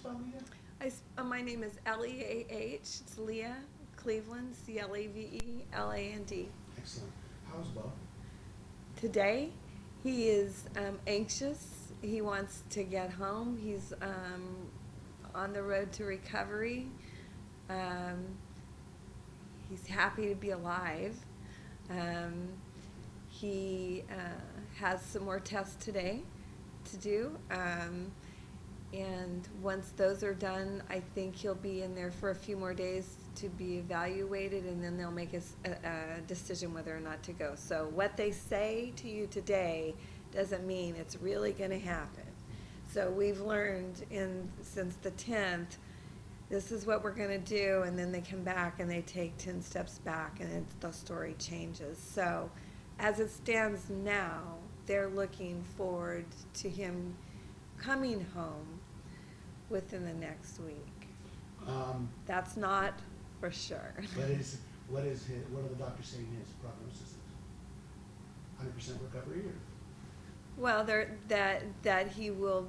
spell Leah? My name is Leah. It's Leah Cleveland, Cleveland. Excellent. How's Bo? Today, he is anxious. He wants to get home. He's on the road to recovery. Um, he's happy to be alive. He has some more tests today to do. And once those are done, I think he'll be in there for a few more days to be evaluated, and then they'll make a decision whether or not to go. So what they say to you today doesn't mean it's really going to happen. So we've learned since the 10th, this is what we're going to do, and then they come back and they take 10 steps back, and the story changes. So as it stands now, they're looking forward to him coming home within the next week. That's not for sure. What are the doctors saying his prognosis is? 100% recovery? Or? Well, that he will,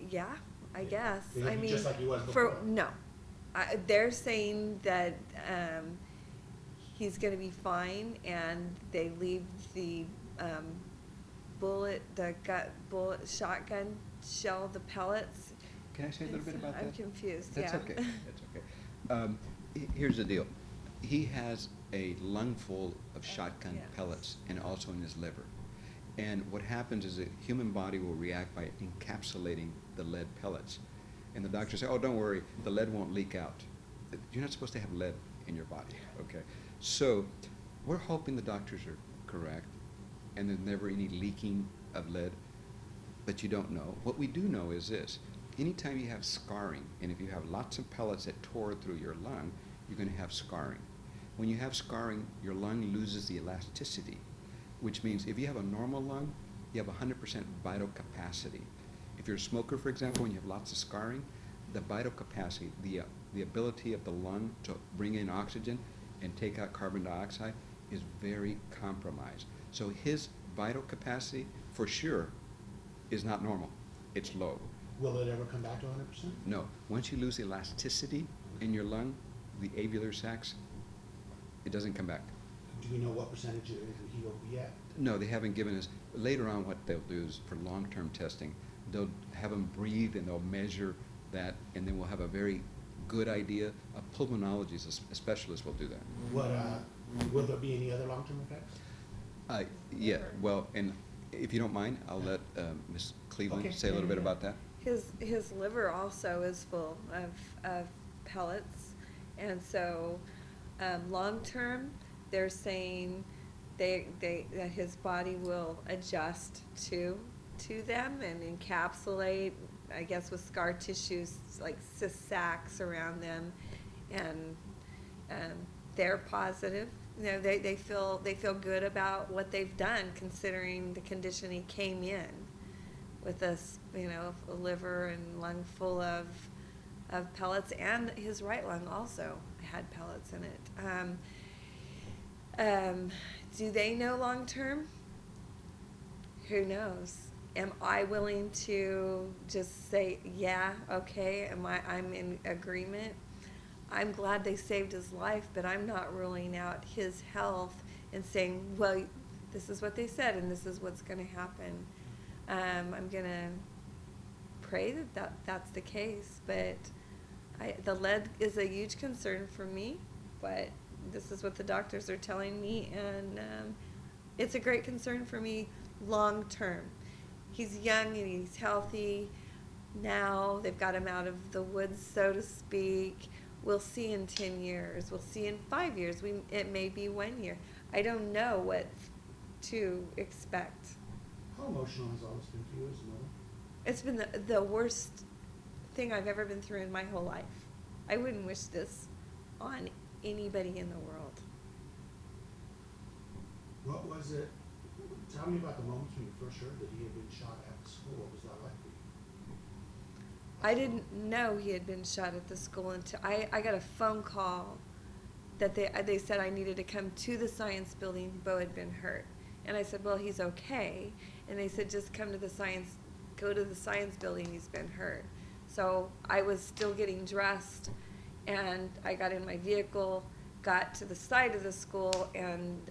yeah, I guess. I mean, just like he was before? No. They're saying that he's going to be fine, and they leave the bullet shotgun shell, the pellets. Can I say a little bit about that? I'm confused. That's yeah. okay. That's okay. Here's the deal. He has a lung full of shotgun yes. pellets, and also in his liver. And what happens is the human body will react by encapsulating the lead pellets. And the doctors say, oh, don't worry, the lead won't leak out. You're not supposed to have lead in your body, okay? So we're hoping the doctors are correct, and there's never any leaking of lead, but you don't know. What we do know is this. Anytime you have scarring, and if you have lots of pellets that tore through your lung, you're going to have scarring. When you have scarring, your lung loses the elasticity, which means if you have a normal lung, you have 100% vital capacity. If you're a smoker, for example, when you have lots of scarring, the vital capacity, the ability of the lung to bring in oxygen and take out carbon dioxide is very compromised. So his vital capacity, for sure, is not normal. It's low. Will it ever come back to 100%? No. Once you lose elasticity in your lung, the alveolar sacs, it doesn't come back. Do we know what percentage he will be at? No, they haven't given us. Later on, what they'll do is for long-term testing, they'll have them breathe and they'll measure that, and then we'll have a very good idea. A pulmonologist, a specialist will do that. Will there be any other long-term effects? Yeah, well, and if you don't mind, I'll let Ms. Cleveland say a little bit about that. His liver also is full of pellets, and so long term, they're saying that his body will adjust to them and encapsulate, I guess, with scar tissues like cyst sacs around them, and they're positive. You know, they feel good about what they've done, considering the condition he came in with this, you know, a liver and lung full of pellets, and his right lung also had pellets in it. Do they know long term? Who knows? Am I willing to just say, yeah, okay, I'm in agreement? I'm glad they saved his life, but I'm not ruling out his health and saying, well, this is what they said and this is what's going to happen. I'm going to pray that that's the case, but the lead is a huge concern for me, but this is what the doctors are telling me, and it's a great concern for me long term. He's young and he's healthy now. They've got him out of the woods, so to speak. We'll see in 10 years. We'll see in 5 years. It may be 1 year. I don't know what to expect. How emotional has all this been for you as a mother? It's been the worst thing I've ever been through in my whole life. I wouldn't wish this on anybody in the world. What was it? Tell me about the moments when you first heard that he had been shot at the school. What was that like for you? I didn't know he had been shot at the school until I got a phone call that they said I needed to come to the science building. Bo had been hurt. And I said, well, he's okay. And they said, just come to go to the science building, he's been hurt. So I was still getting dressed, and I got in my vehicle, got to the side of the school, and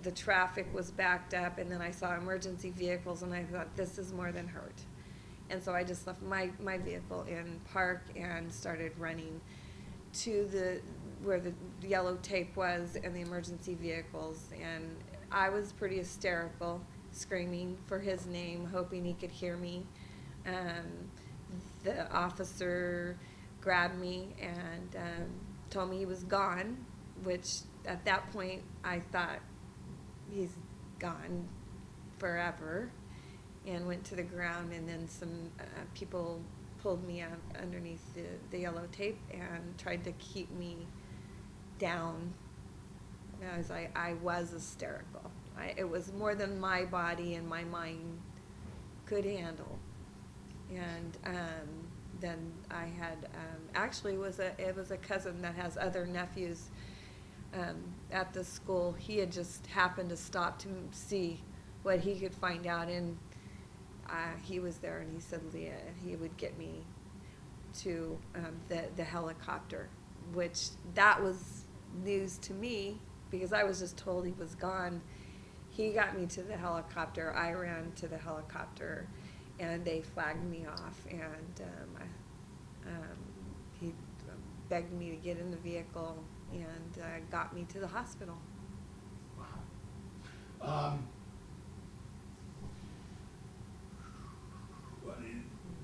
the traffic was backed up, and then I saw emergency vehicles, and I thought, this is more than hurt. And so I just left my vehicle in park and started running to where the yellow tape was and the emergency vehicles, and I was pretty hysterical, screaming for his name, hoping he could hear me. The officer grabbed me and told me he was gone, which at that point I thought he's gone forever, and went to the ground, and then some people pulled me out underneath the yellow tape and tried to keep me down. As I was hysterical. It was more than my body and my mind could handle. And then I had actually it was a cousin that has other nephews at the school. He had just happened to stop to see what he could find out, and he was there, and he said Leah, he would get me to the helicopter, which that was news to me because I was just told he was gone. He got me to the helicopter. I ran to the helicopter, and they flagged me off, and he begged me to get in the vehicle and got me to the hospital. Wow. Well,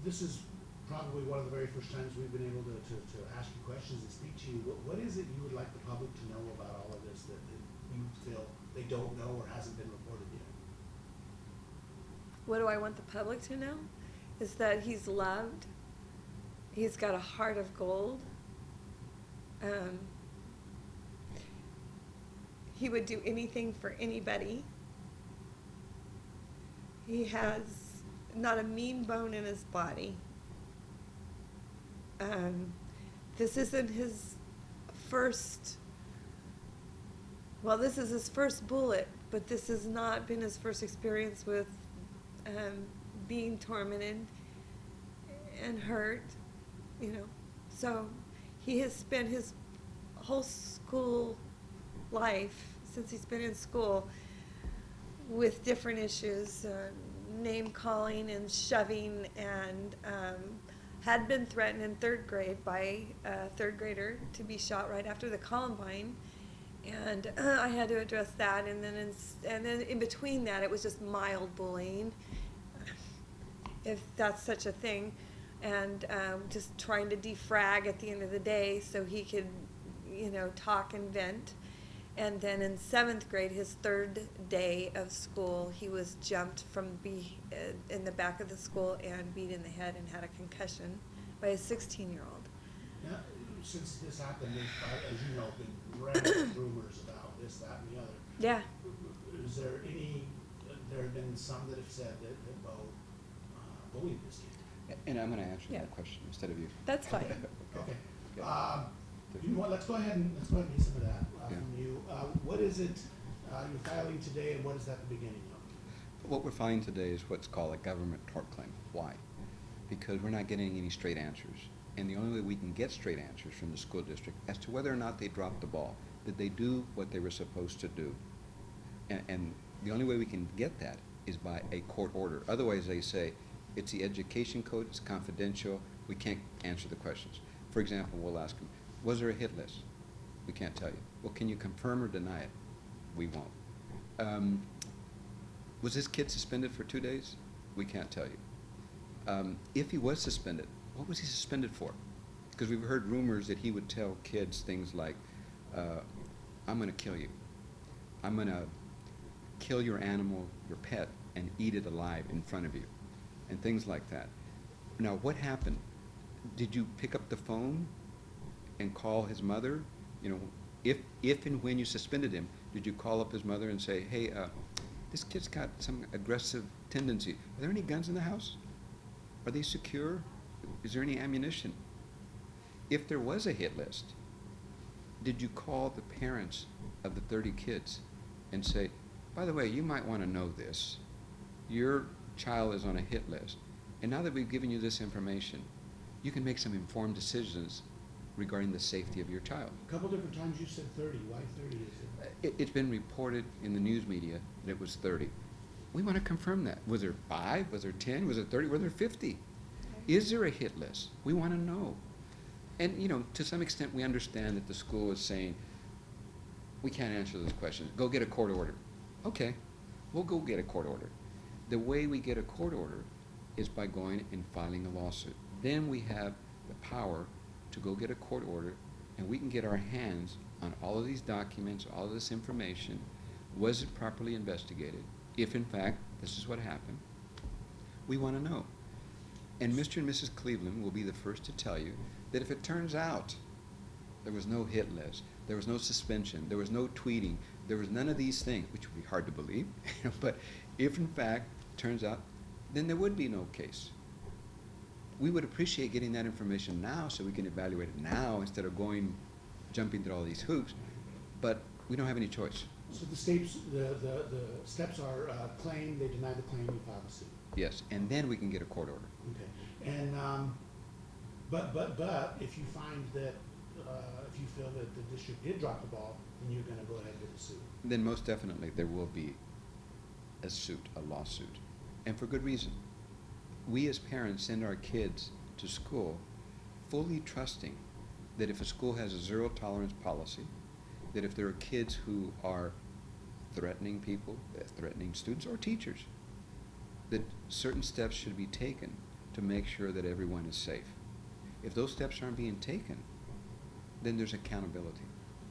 this is probably one of the very first times we've been able to ask you questions and speak to you. What is it you would like the public to know about all of this that you feel they don't know or hasn't been reported yet? What do I want the public to know? Is that he's loved. He's got a heart of gold. He would do anything for anybody. He has not a mean bone in his body. This isn't his first, well, this is his first bullet, but this has not been his first experience with being tormented and hurt, you know. So he has spent his whole school life, since he's been in school, with different issues, name calling and shoving, and had been threatened in third grade by a third grader to be shot right after the Columbine, and I had to address that, and then in between that it was just mild bullying, if that's such a thing, and just trying to defrag at the end of the day so he could, you know, talk and vent. And then in 7th grade, his third day of school, he was jumped from in the back of the school and beat in the head and had a concussion by a 16-year-old. Now, since this happened, there's, as you know, been rampant rumors about this, that, and the other. Yeah. Is there any, there have been some that have said that Bo bullied this kid? And I'm going to answer Yeah. that question instead of you. That's fine. Okay. Okay. You know what, let's go ahead and get some of that Yeah. from you. What is it you're filing today, and what is that the beginning of? What we're filing today is what's called a government tort claim. Why? Because we're not getting any straight answers. And the only way we can get straight answers from the school district as to whether or not they dropped the ball, did they do what they were supposed to do? And the only way we can get that is by a court order. Otherwise, they say, it's the education code, it's confidential, we can't answer the questions. For example, we'll ask them, was there a hit list? We can't tell you. Well, can you confirm or deny it? We won't. Was this kid suspended for 2 days? We can't tell you. If he was suspended, what was he suspended for? Because we've heard rumors that he would tell kids things like, I'm going to kill you. I'm going to kill your animal, your pet, and eat it alive in front of you, and things like that. Now, what happened? Did you pick up the phone and call his mother? You know, if and when you suspended him, did you call up his mother and say, hey, this kid's got some aggressive tendency. Are there any guns in the house? Are they secure? Is there any ammunition? If there was a hit list, did you call the parents of the 30 kids and say, by the way, you might want to know this. Your child is on a hit list. And now that we've given you this information, you can make some informed decisions regarding the safety of your child. A couple different times you said 30. Why 30 is it? It's been reported in the news media that it was 30. We want to confirm that. Was there 5? Was there 10? Was there 30? Was there 50? Is there a hit list? We want to know. And, you know, to some extent, we understand that the school is saying, we can't answer those questions. Go get a court order. Okay, we'll go get a court order. The way we get a court order is by going and filing a lawsuit. Then we have the power to go get a court order, and we can get our hands on all of these documents, all of this information. Was it properly investigated? If, in fact, this is what happened, we want to know. And Mr. and Mrs. Cleveland will be the first to tell you that if it turns out there was no hit list, there was no suspension, there was no tweeting, there was none of these things, which would be hard to believe, but if in fact turns out, then there would be no case. We would appreciate getting that information now so we can evaluate it now instead of jumping through all these hoops, but we don't have any choice. So the steps are claim, they deny the claim, you file a suit. Yes, and then we can get a court order. Okay. And, but if you find that, if you feel that the district did drop the ball, then you're gonna go ahead with the suit. Then most definitely there will be a suit, a lawsuit, and for good reason. We as parents send our kids to school fully trusting that if a school has a zero tolerance policy, that if there are kids who are threatening people, threatening students or teachers, that certain steps should be taken to make sure that everyone is safe. If those steps aren't being taken, then there's accountability.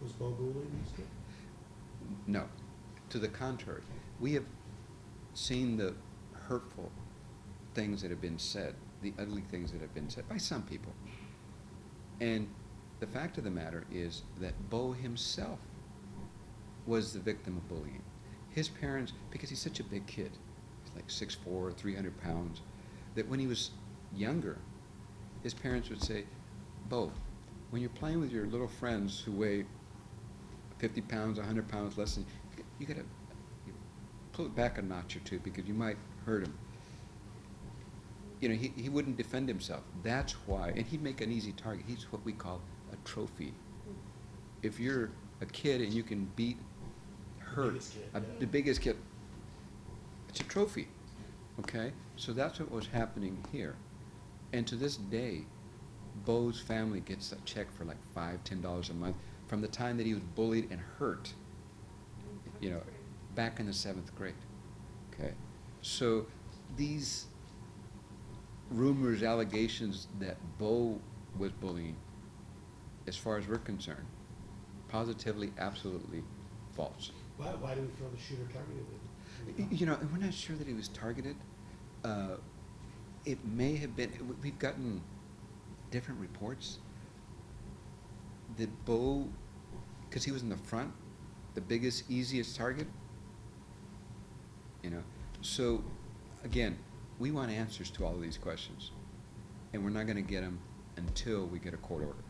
Was Bo bullying these kids? No, to the contrary. We have seen the hurtful things that have been said, the ugly things that have been said by some people. And the fact of the matter is that Bo himself was the victim of bullying. His parents, because he's such a big kid, he's like 6'4", 300 pounds, that when he was younger, his parents would say, Bo, when you're playing with your little friends who weigh 50 pounds, 100 pounds less than you gotta pull it back a notch or two because you might hurt him. You know, he wouldn't defend himself. That's why, and he'd make an easy target. He's what we call a trophy. If you're a kid and you can hurt the biggest kid, it's a trophy, okay? So that's what was happening here. And to this day, Bo's family gets a check for like $5, $10 a month from the time that he was bullied and hurt, you know, back in the 7th grade, okay? So these rumors, allegations that Bo was bullying, as far as we're concerned, positively, absolutely false. Why do we feel the shooter targeted it? You know, we're not sure that he was targeted. It may have been, we've gotten different reports that Bo, because he was in the front, the biggest, easiest target, you know. So, again, we want answers to all of these questions, and we're not going to get them until we get a court order.